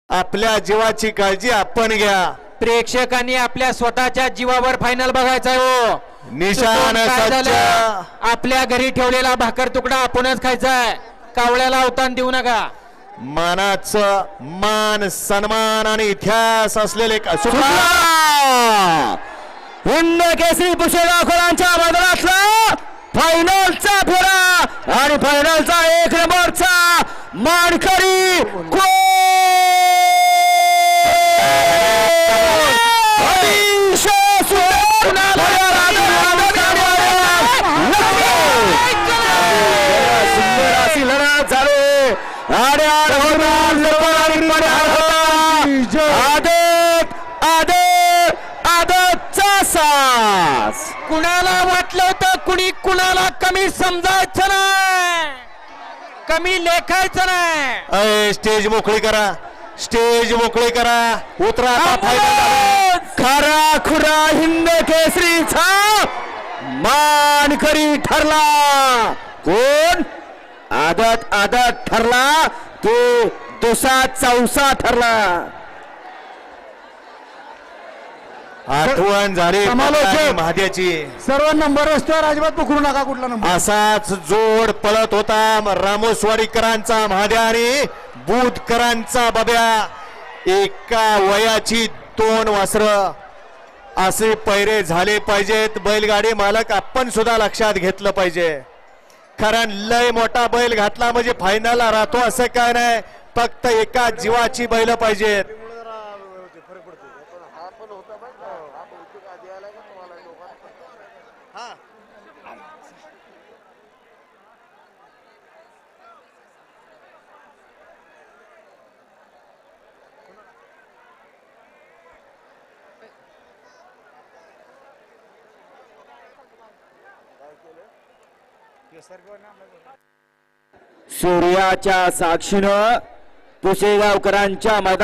आपल्या जीवाची काळजी आपण घ्या. प्रेक्षकांनी आपल्या स्वतःच्या जीवावर फायनल बघायचा आहे हो. निशाण सच्च. आपल्या घरी ठेवलेला भाकर तुकडा आपणच खायचाय. कावळ्याला अवतान देऊ नका. मानाचं मान सन्मान आणि इतिहास असलेले हिंद केसरी पुशेगावकरांच्या मैदानातला फायनलचा फेरा आणि फायनलचा 1 नंबरचा मानकरी सुंदर अशी लढत झाली आणि आदतचा सास. कुणाला वाटलं होतं कुणी कुणाला कमी समजायचं नाही, कमी लेखायचं नाही. स्टेज मोकळी करा, स्टेज मोकळी करा. उतरा. खरा खुरा हिंद केसरीचा मानकरी ठरला. कोण? आदत ठरला की दुसा चौसा ठरला. आठवण झाली महाद्याची. सर्व नंबर रस्त्यावर अजिबात पकडू नका. कुठला नंबर? असाच जोड पळत होता रामोसवाडीकरांचा महाद्या आणि बुधकरांचा बब्या. एका वयाची 2 वासर. असे पैरे झाले पाहिजेत. बैलगाडी मालक आपण सुद्धा लक्षात घेतलं पाहिजे. कारण लय मोठा बैल घातला म्हणजे फायनलला राहतो असं काय नाही. फक्त एका जीवाची बैल पाहिजेत. सूर्याच्या साक्षीनं पुसेगावकरांच्या मैदानात